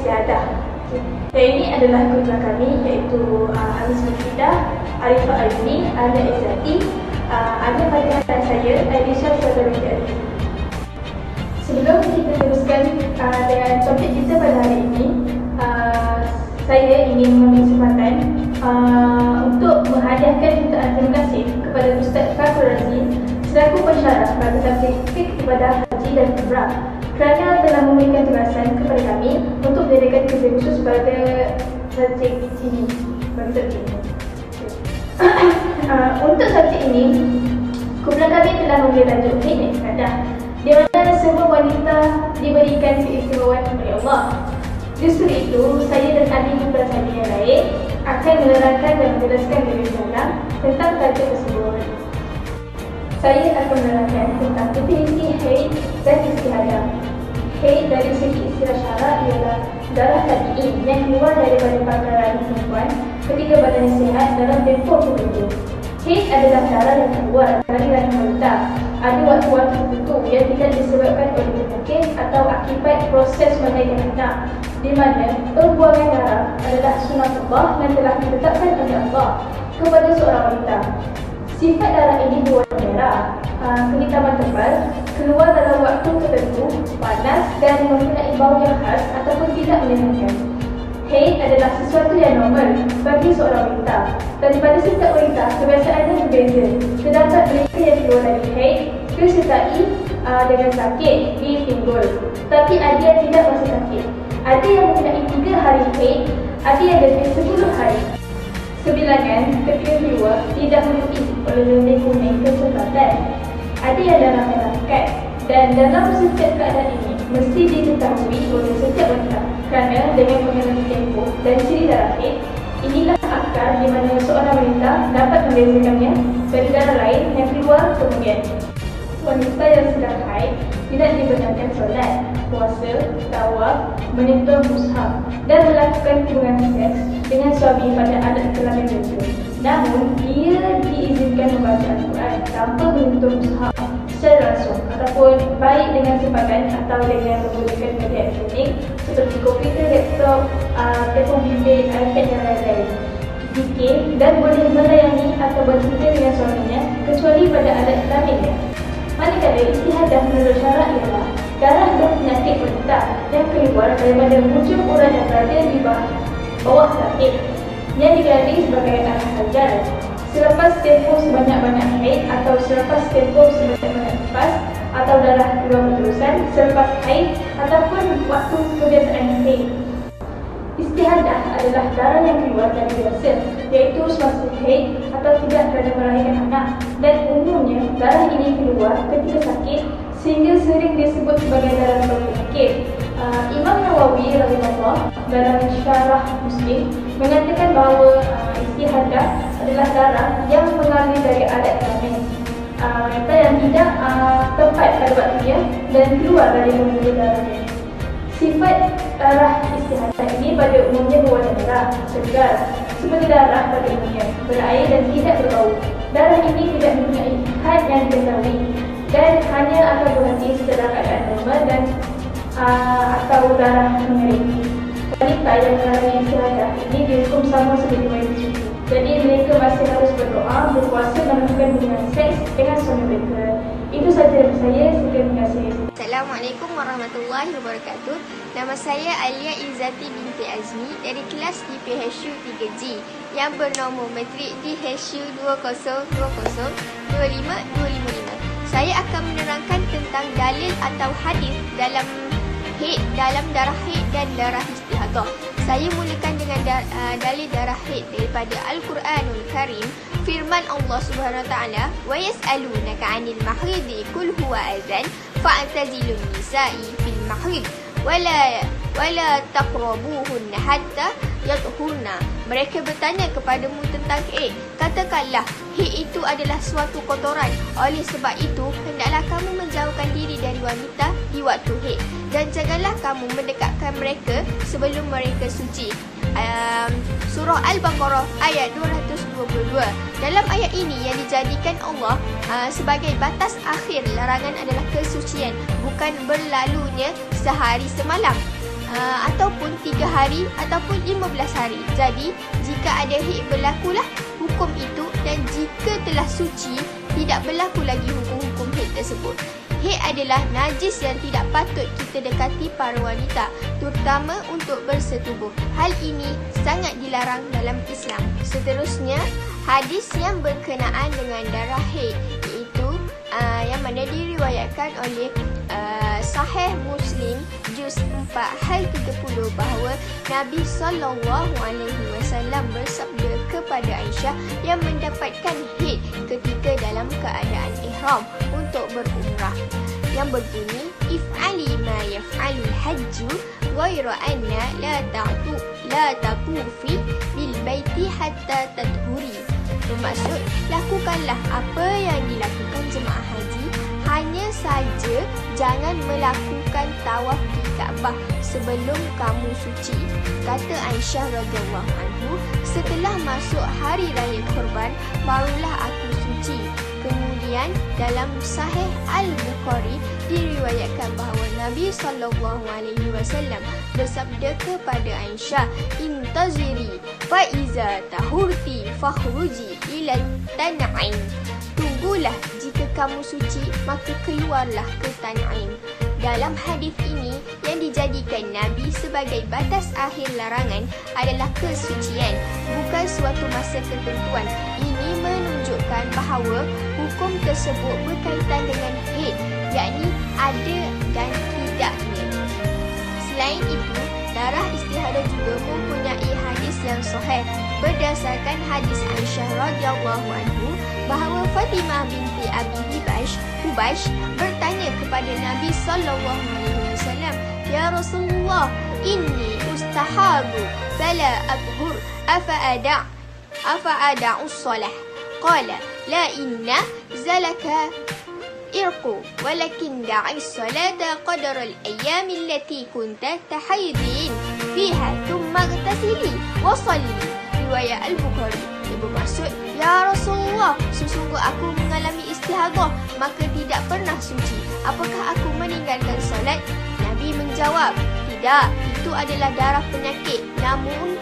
istiadah. Dan ini adalah guru kami, iaitu Hamis Mufidah, Arifah Azmi, Alia Izzati, Alia Fatihah dan saya, Aisyah Syazali. Sebelum kita teruskan dengan topik kita pada hari ini, saya ingin mengambil kesempatan untuk menghadiahkan jutaan terima kasih kepada Ustaz Fakhrul Razi selaku pensyarah pada sertifikat ibadah haji dan umrah kerana telah memberikan tugasan kepada kami untuk mengadakan kerja khusus pada subjek ini. Untuk subjek ini, kumpulan kami telah memberi tajuk Haid dan Istihadah, di mana semua wanita diberikan keistimewaan oleh Allah. Justru itu, saya dan adik kumpulan saya yang lain akan menerangkan dan menjelaskan lebih dalam tentang tajuk tersebut. Saya akan menerangkan tentang definisi haid dan istihadah. Haid dari segi istilah syarak ialah darah tabi'i yang keluar daripada pangkal rahim perempuan ketika badannya sihat dalam tempoh tertentu. Haid adalah darah yang keluar dari rahim wanita. Ada waktu-waktu tertentu yang tidak disebabkan oleh penyakit atau akibat proses melahirkan anak, di mana pembuangan darah adalah sunatullah yang telah ditetapkan oleh Allah kepada seorang wanita. Sifat darah ini berwarna merah, kehitaman tebal, keluar dalam waktu tertentu, panas dan mempunyai bau yang khas ataupun tidak menyenangkan. Haid adalah sesuatu yang normal bagi seorang wanita. Daripada setiap wanita, kebiasaannya berbeza. Terdapat mereka yang keluar dari haid disertai dengan sakit di pinggul, tapi ada yang tidak rasa sakit. Ada yang mempunyai 3 hari haid, ada yang lebih 10 hari. Kebilangan ketika keluar didahului oleh lendir kuning kecoklatan. Ada yang darah merah pekat, dan dalam setiap keadaan ini mesti diketahui oleh setiap wanita kerana dengan mengenali tempoh dan ciri darah haid, inilah akar di mana seorang wanita dapat membezakannya dari darah lain yang keluar kemudian. Wanita yang sedang haid tidak dibenarkan solat, puasa, tawaf, menyentuh mushaf dan melakukan hubungan seks dengan suami pada adat kelamin tertentu. Namun, ia diizinkan membaca Al-Quran tanpa menyentuh mushaf secara langsung ataupun baik dengan sempadan atau dengan menggunakan media elektronik seperti komputer, laptop, telefon bimbit, iPad dan lain-lain. Zikir dan boleh melayani atau bercerita dengan suaminya kecuali pada adat kelaminnya. Manakala istihadah menurut syarak ialah darah dan penyakit wanita yang keluar daripada hujung urat yang berada di bawah rahim yang digelar sebagai al-hajal selepas tempoh sebanyak-banyak haid atau selepas tempoh sebanyak-banyak nifas atau darah keluar berterusan selepas haid ataupun waktu kebiasaan haid. Istihadah adalah darah yang keluar dari biasa, iaitu semasa haid atau tidak kerana melahirkan anak, dan umumnya darah ini keluar ketika sakit sehingga sering disebut sebagai darah penyakit. Imam Nawawi rahimahullah dalam Syarah Muslim mengatakan bahawa istihadah adalah darah yang mengalir dari adat kelamin wanita yang tidak tepat pada waktunya dan keluar dari pembuluh darahnya. Sifat darah istihadah ini pada umumnya berwarna merah, segar, seperti darah pada umumnya, berair dan tidak berbau. Darah ini tidak mempunyai had yang diketahui dan hanya akan berhenti setelah keadaan normal dan atau darah mengering. Wanita yang mengalami istihadah ini dihukum sama seperti wanita suci. Jadi mereka masih harus berdoa, berpuasa dan melakukan hubungan seks dengan suami mereka. Itu sahaja dari saya. Terima kasih. Assalamualaikum warahmatullahi wabarakatuh. Nama saya Alia Izzati binti Azmi dari kelas di PHU 3G yang bernombor matrik di HSU 202025255. Saya akan menerangkan tentang dalil atau hadis dalam haid, dalam darah haid dan darah istihadah. Saya mulakan dengan dalil darah haid daripada Al-Quranul Karim. Firman Allah Subhanahu Wa Taala, "Wa yas'alunaka 'anil mahidi qul huwa adzan fa'tazilun nisa'i fil mahid wala taqrabuhunna hatta yatuhurna." Mereka bertanya kepadamu tentang haid. Katakanlah, haid itu adalah suatu kotoran. Oleh sebab itu, hendaklah kamu menjauhkan diri dari wanita di waktu haid dan janganlah kamu mendekatkan mereka sebelum mereka suci. Surah Al-Baqarah ayat 222. Dalam ayat ini yang dijadikan Allah sebagai batas akhir larangan adalah kesucian, bukan berlalunya sehari semalam. ataupun 3 hari ataupun 15 hari. Jadi jika ada haid berlakulah hukum itu, dan jika telah suci tidak berlaku lagi hukum-hukum haid tersebut. Haid adalah najis yang tidak patut kita dekati para wanita, terutama untuk bersetubuh. Hal ini sangat dilarang dalam Islam. Seterusnya, hadis yang berkenaan dengan darah haid, iaitu yang mana diriwayatkan oleh Sahih Muslim juz 4 hal 30 bahawa Nabi SAW bersabda kepada Aisyah yang mendapatkan haid ketika dalam keadaan ihram untuk berumrah, yang berbunyi, if'ali ma yaf'alul hajju ghayra anna la tatufi bil baiti hatta tadhuri. Bermaksud, lakukanlah apa yang dilakukan jemaah haji, hanya saja jangan melakukan tawaf di Kaabah sebelum kamu suci. Kata Aisyah radhiyallahu anhu, setelah masuk hari raya Korban barulah aku suci. Kemudian dalam Sahih Al-Bukhari diriwayatkan bahawa Nabi SAW bersabda kepada Aisyah, intaziri fa iza tahurti fakhruji ila Tan'im. Tunggulah, jika kamu suci maka keluarlah ke Tan'im. Dalam hadis ini, yang dijadikan Nabi sebagai batas akhir larangan adalah kesucian, bukan suatu masa ketentuan. Ini menunjukkan bahawa hukum tersebut berkaitan dengan haid, yakni ada dan tidaknya. Selain itu, darah istihadah juga mempunyai hadis yang sahih berdasarkan hadis Aisyah radhiyallahu anhu bahawa Fatimah binti Abi Hubash bertanya kepada Nabi SAW, ya Rasulullah, inni ustahabu fala abhur afa ada'u salah. Qala la inna zalaka irqu walakin da'i salata qadar al-ayyam allati kunta tahaydin fiha thumma ightasili wa salli. Riwayat Al-Bukhari. Ia bermaksud, ya Rasulullah, sesungguh aku mengalami istihadah maka tidak pernah suci. Apakah aku meninggalkan solat? Nabi menjawab, tidak, itu adalah darah penyakit. Namun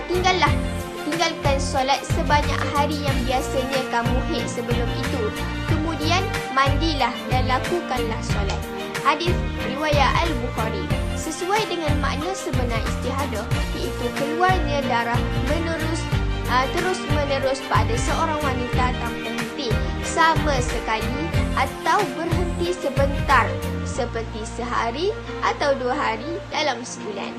tinggalkan solat sebanyak hari yang biasanya kamu haid sebelum itu. Kemudian mandilah dan lakukanlah solat. Hadis riwayat Al-Bukhari. Sesuai dengan makna sebenar istihadah, iaitu keluarnya darah terus menerus pada seorang wanita tanpa henti sama sekali atau berhenti sebentar, seperti sehari atau 2 hari dalam sebulan.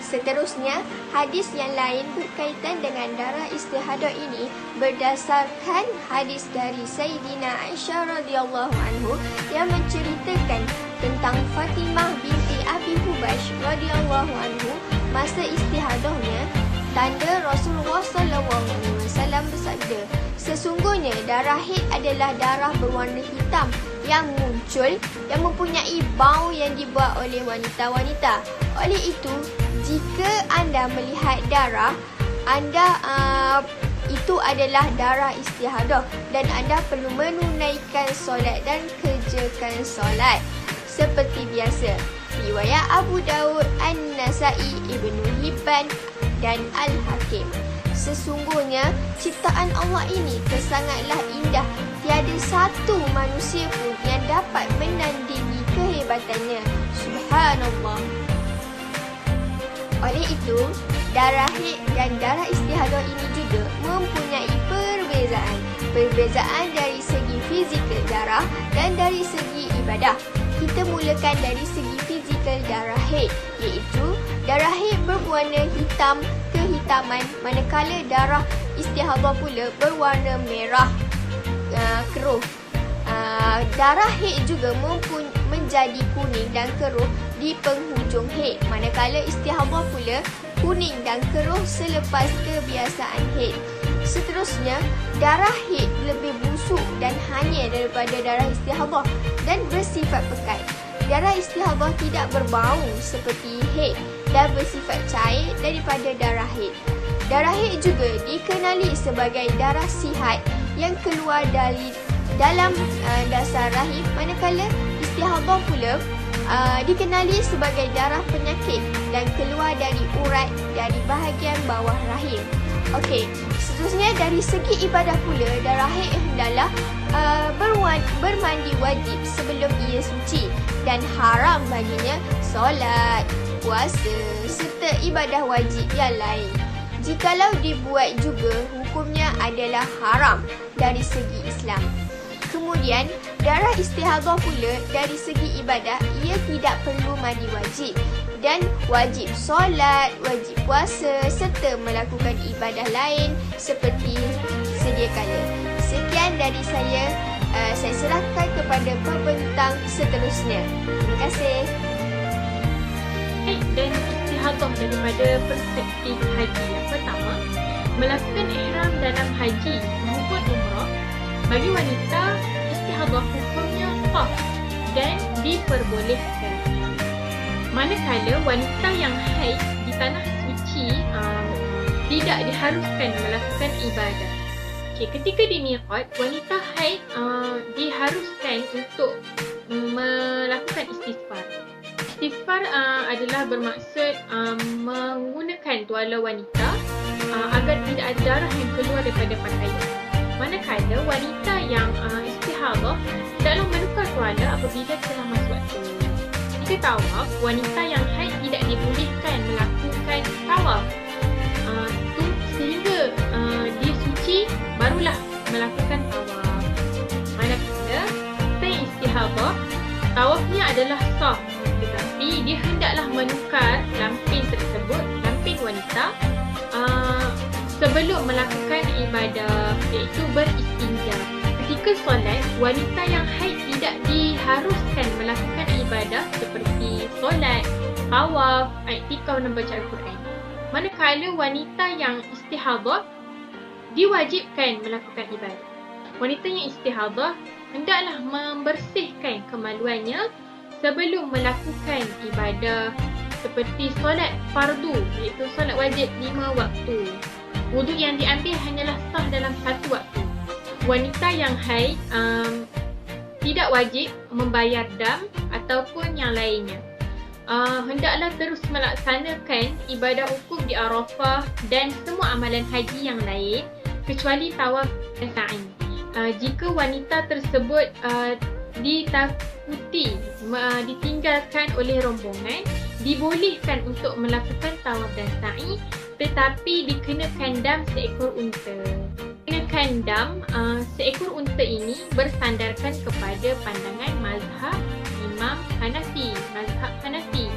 Seterusnya, hadis yang lain berkaitan dengan darah istihadah ini berdasarkan hadis dari Sayyidina Aisyah radhiyallahu anhu yang menceritakan tentang Fatimah binti Abi Hubash radhiyallahu anhu masa istihadahnya. Tanda Rasulullah SAW bersabda, sesungguhnya darah haid adalah darah berwarna hitam yang muncul, yang mempunyai bau yang dibuat oleh wanita-wanita. Oleh itu, jika anda melihat darah, itu adalah darah istihadah dan anda perlu menunaikan solat dan kerjakan solat seperti biasa. Riwayat Abu Daud, An-Nasai, Ibnu Hibban dan Al-Hakim. Sesungguhnya ciptaan Allah ini sangatlah indah. Tiada satu manusia pun yang dapat menandingi kehebatannya. Subhanallah. Oleh itu, darah haid dan darah istihadah ini juga mempunyai perbezaan. Perbezaan dari segi fizikal darah dan dari segi ibadah. Kita mulakan dari segi fizikal darah haid, iaitu darah haid berwarna hitam kehitaman, manakala darah istihadah pula berwarna merah keruh. Darah haid juga menjadi kuning dan keruh di penghujung haid, manakala istihadah pula kuning dan keruh selepas kebiasaan haid. Seterusnya, darah haid lebih busuk dan hanyir daripada darah istihadah dan bersifat pekat. Darah istihadah tidak berbau seperti haid dan bersifat cair daripada darah haid. Darah haid juga dikenali sebagai darah sihat yang keluar dalam dasar rahim, manakala istihadah pula dikenali sebagai darah penyakit dan keluar dari urat dari bahagian bawah rahim. Okey, seterusnya dari segi ibadah pula, darah haid hendaklah bermandi wajib sebelum ia suci dan haram baginya solat, puasa serta ibadah wajib yang lain. Jikalau dibuat juga, hukumnya adalah haram dari segi Islam. Kemudian, darah istihadah pula dari segi ibadah, ia tidak perlu mandi wajib dan wajib solat, wajib puasa serta melakukan ibadah lain seperti sedia kala. Sekian dari saya serahkan kepada pembentang seterusnya. Terima kasih. Dan istihadah daripada perspektif haji. Yang pertama, melakukan ihram dalam haji maupun umrah. Bagi wanita, istihadah hukumnya sah dan diperbolehkan. Manakala wanita yang haid di tanah suci tidak diharuskan melakukan ibadah. Ketika di miqat, wanita haid diharuskan untuk melakukan istighfar. Istighfar adalah bermaksud menggunakan tuala wanita agar tidak ada darah yang keluar daripada pakaian. Manakala wanita yang istihadah tidaklah menukar tuala apabila telah masuk waktu. Jika tawaf, wanita yang haid tidak dibolehkan melakukan tawaf sehingga dia suci barulah melakukan tawaf. Manakala kita yang istihadah, tawafnya adalah sah, tetapi dia hendaklah menukar lampin tersebut, lampin wanita sebelum melakukan ibadah, iaitu beristinja. Ketika solat, wanita yang haid tidak diharuskan melakukan ibadah seperti solat, tawaf, i'tikaf dan baca Al-Quran. Manakala wanita yang istihadah diwajibkan melakukan ibadah. Wanita yang istihadah hendaklah membersihkan kemaluannya sebelum melakukan ibadah seperti solat fardu, iaitu solat wajib 5 waktu. Wuduk yang diambil hanyalah sah dalam 1 waktu. Wanita yang haid tidak wajib membayar dam ataupun yang lainnya. Hendaklah terus melaksanakan ibadah wukuf di Arafah dan semua amalan haji yang lain kecuali tawaf dan sa'i. Jika wanita tersebut ditakuti ditinggalkan oleh rombongan, dibolehkan untuk melakukan tawaf dan sa'i, tetapi dikenakan dam seekor unta. Kenakan dam seekor unta ini bersandarkan kepada pandangan mazhab Imam Hanafi, mazhab Hanafi.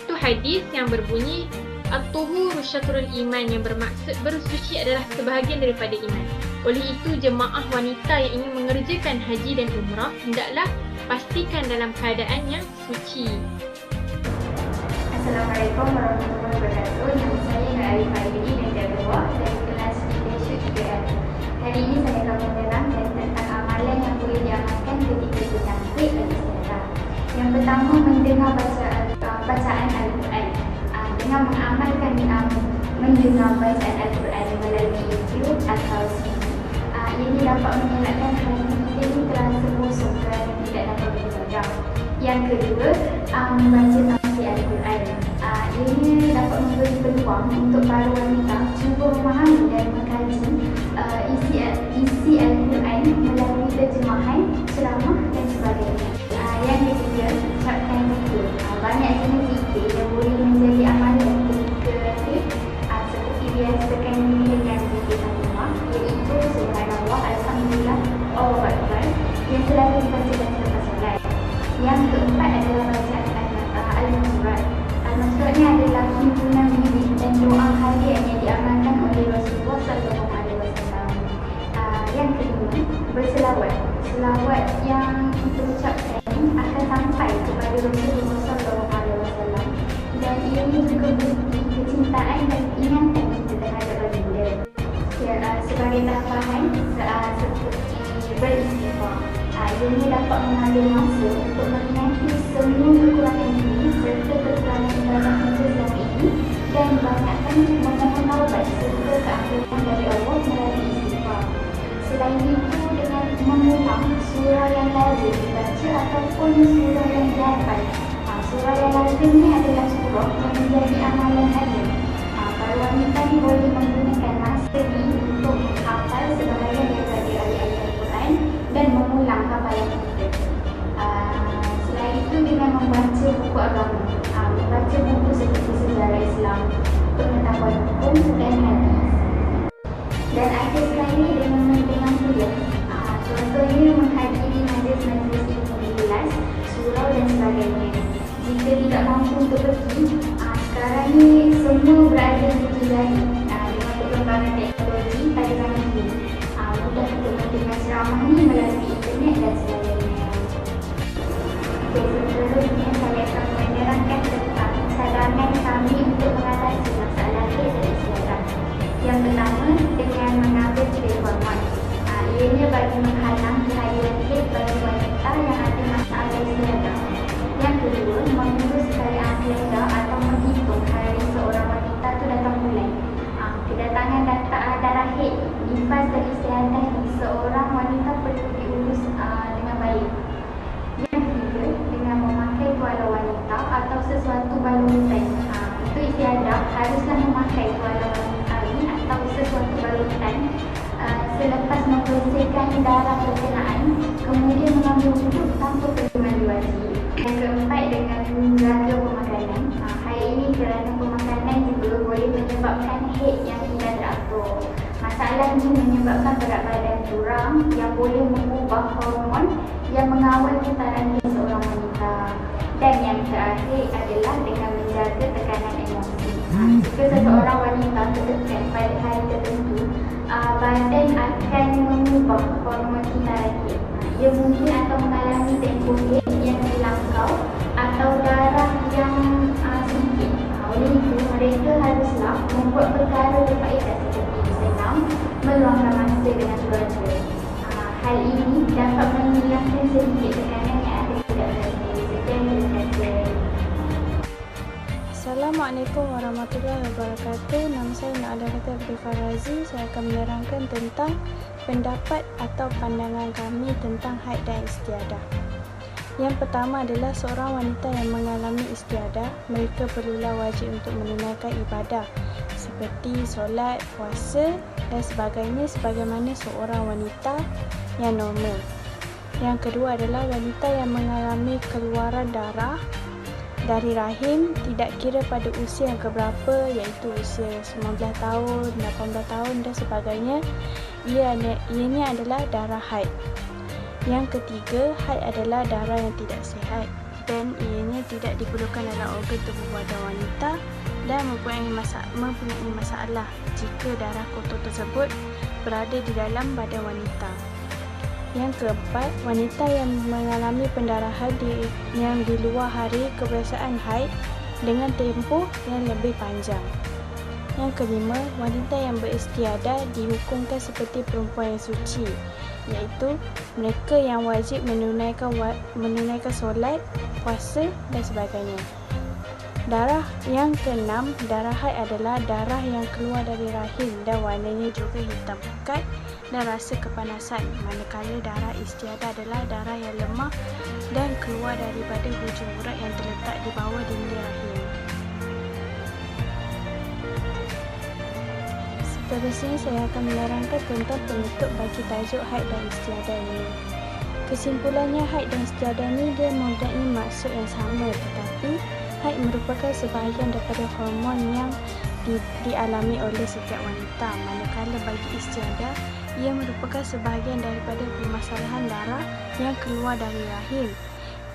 Itu hadis yang berbunyi At-tuhur syatrul iman, yang bermaksud bersuci adalah sebahagian daripada iman. Oleh itu, jemaah wanita yang ingin mengerjakan haji dan umrah hendaklah pastikan dalam keadaan yang suci. Assalamualaikum warahmatullahi wabarakatuh. Nama saya Nur Arif Aidini dan Jawa dari kelas Leadership 3M. Hari ini saya akan menerangkan tentang amalan yang boleh diamalkan ketika sedang haid dan istihadah. Yang pertama, mendengar bacaan Al-Quran. Dengan mengamalkan mendengar bacaan Al-Quran melalui YouTube atau CD, ini dapat mengelakkan hati kita ini terasa kosong kerana tidak dapat beribadah. Yang kedua, membaca tafsir Al-Quran. Ini dapat memberi peluang untuk para wanita cuba memahami dan mengkaji isi Al-Quran melalui terjemahan, ceramah dan sebagainya. Yang ketiga, ucapkan zikir. Banyak jenis zikir yang boleh menjadi amalan ketika haid, seperti biasakan diri dengan zikir tamimah, iaitu subhanallah, alhamdulillah, Allahu akbar, yang selalu dibacakan selepas solat. Yang keempat adalah bacaan Al-Masrat. Al-Masrat ni adalah himpunan wirid dan doa harian yang diamalkan oleh Rasulullah SAW. Yang kelima, berselawat. Selawat yang kita ucapkan akan sampai kepada Rasulullah SAW, dan ini juga bukti kecintaan dan ingatan kita terhadap baginda. Sebagai tambahan, seperti beristighfar. Ini dapat mengambil masa untuk mengingati semua kekurangan diri serta kekurangan ibadah kita selama ini, dan banyakkan memohon taubat serta keampunan dari Allah melalui istighfar. Selain itu, dengan mengulang surah yang lazim dibaca ataupun surah yang dihafal. Surah yang lazim ni adalah surah yang menjadi amalan harian. Para wanita ni boleh menggunakan masa ni untuk menghafal sebahagian daripada ayat-ayat Al-Quran dan mengulang hafalan itu. Selain itu, dengan membaca buku agama, membaca buku seperti sejarah Islam, pengetahuan hukum dan hadis. Dan ada sekali dengan kuliah. Contohnya menghadiri majlis-majlis ilmu kelas, surau dan sebagainya. Jika tidak mampu untuk pergi, sekarang ni semua berada di jari dengan perkembangan teknologi pada zaman ini. Mudah untuk mendengar ceramah ni melalui internet dan sebagainya. Seterusnya saya akan menerangkan tentang cadangan kami untuk mengatasi masalah haid dan istiadah. Yang pertama, dengan mengambil pil hormon. Ianya bagi menghalang kehadiran haid bagi wanita yang ada masalah istiadah. Yang kedua, mengurus keadaan kalender atau menghitung hari seorang wanita itu datang bulan. Kedatangan darah haid, nifas dan istiadah di seorang wanita perlu diurus dengan baik. Yang ketiga, dengan memakai tuala wanita atau sesuatu balutan. Itu istiadah haruslah memakai tuala wanita ini atau sesuatu balutan selepas membersihkan darah berkenaan, kemudian mengambil wuduk tanpa perlu mandi wajib. Yang keempat, dengan menjaga pemakanan. Hal ini kerana pemakanan juga boleh menyebabkan haid yang tidak teratur. Masalah ini menyebabkan berat badan kurang yang boleh mengubah hormon yang mengawal putaran haid seorang wanita. Dan yang terakhir adalah dengan menjaga tekanan emosi. Jika seseorang wanita tertekan pada hari tertentu, badan akan mengubah hormon putaran haid. Ia mungkin akan mengalami tempoh haid yang dilangkau atau darah yang sedikit. Oleh itu, mereka haruslah membuat perkara berfaedah seperti senam, meluangkan masa dengan keluarga. Hal ini dapat menghilangkan sedikit tekanan yang ada pada diri. Sekian, terima kasih. Assalamualaikum warahmatullahi wabarakatuh. Nama saya Na'adakata Abdul Farazi. Saya akan menerangkan tentang pendapat atau pandangan kami tentang haid dan istiadah. Yang pertama adalah seorang wanita yang mengalami istiadah, mereka perlulah wajib untuk menunaikan ibadah seperti solat, puasa dan sebagainya sebagaimana seorang wanita yang normal. Yang kedua adalah wanita yang mengalami keluaran darah dari rahim tidak kira pada usia yang keberapa, iaitu usia 19 tahun, 18 tahun dan sebagainya. Ianya adalah darah haid. Yang ketiga, haid adalah darah yang tidak sihat dan ianya tidak diperlukan dalam organ tubuh badan wanita dan mempunyai masalah jika darah kotor tersebut berada di dalam badan wanita. Yang keempat, wanita yang mengalami pendarahan yang di luar hari kebiasaan haid dengan tempoh yang lebih panjang. Yang kelima, wanita yang beristiadah dihukumkan seperti perempuan yang suci, iaitu mereka yang wajib menunaikan solat, puasa dan sebagainya. Yang keenam, darah haid adalah darah yang keluar dari rahim dan warnanya juga hitam pekat dan rasa kepanasan, manakala darah istiadah adalah darah yang lemah dan keluar daripada hujung urat yang terletak di bawah dinding rahim. Seterusnya saya akan menerangkan tentang penutup bagi tajuk haid dan istiadah ini. Kesimpulannya, haid dan istiadah ini dia mempunyai maksud yang sama, tetapi haid merupakan sebahagian daripada hormon yang dialami oleh setiap wanita, manakala bagi istiadah ia merupakan sebahagian daripada permasalahan darah yang keluar dari rahim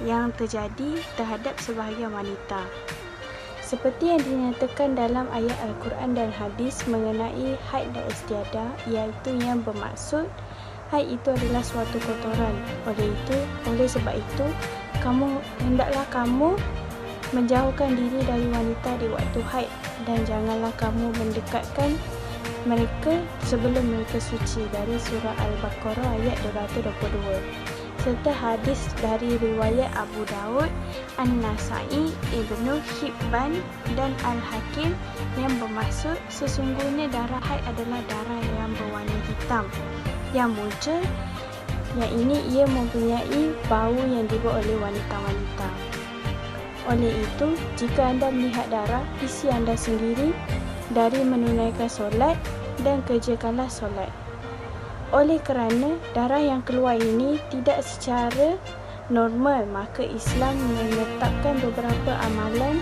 yang terjadi terhadap sebahagian wanita. Seperti yang dinyatakan dalam ayat Al-Quran dan hadis mengenai haid dan istiadah, iaitu yang bermaksud haid itu adalah suatu kotoran. Oleh sebab itu, hendaklah kamu menjauhkan diri dari wanita di waktu haid dan janganlah kamu mendekatkan mereka sebelum mereka suci, dari surah Al-Baqarah ayat 222. Serta hadis dari riwayat Abu Daud, An-Nasai, Ibnu Hibban dan Al-Hakim yang bermaksud sesungguhnya darah haid adalah darah yang berwarna hitam yang muncul Yang ini ia mempunyai bau yang dibuat oleh wanita-wanita. Oleh itu, jika anda melihat darah, isi anda sendiri dari menunaikan solat dan kerjakanlah solat. Oleh kerana darah yang keluar ini tidak secara normal, maka Islam menetapkan beberapa amalan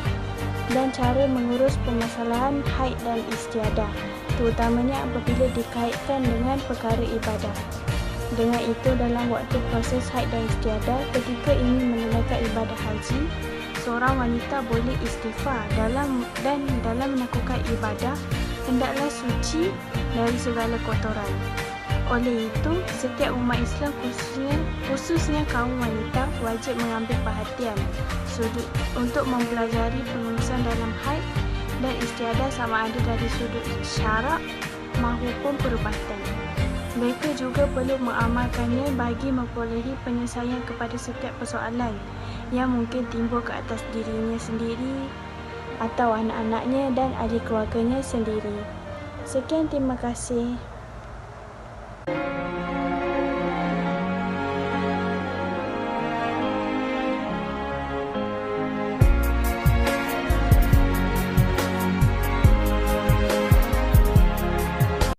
dan cara mengurus permasalahan haid dan istiadah, terutamanya apabila dikaitkan dengan perkara ibadah. Dengan itu, dalam waktu proses haid dan istiadah ketika ingin menunaikan ibadah haji, seorang wanita boleh istighfar dalam melakukan ibadah hendaklah suci dari segala kotoran. Oleh itu, setiap umat Islam khususnya kaum wanita wajib mengambil perhatian untuk mempelajari pengurusan dalam haid dan istiadah sama ada dari sudut syarak maupun perubatan. Mereka juga perlu mengamalkannya bagi memperolehi penyelesaian kepada setiap persoalan yang mungkin timbul ke atas dirinya sendiri atau anak-anaknya dan ahli keluarganya sendiri. Sekian, terima kasih.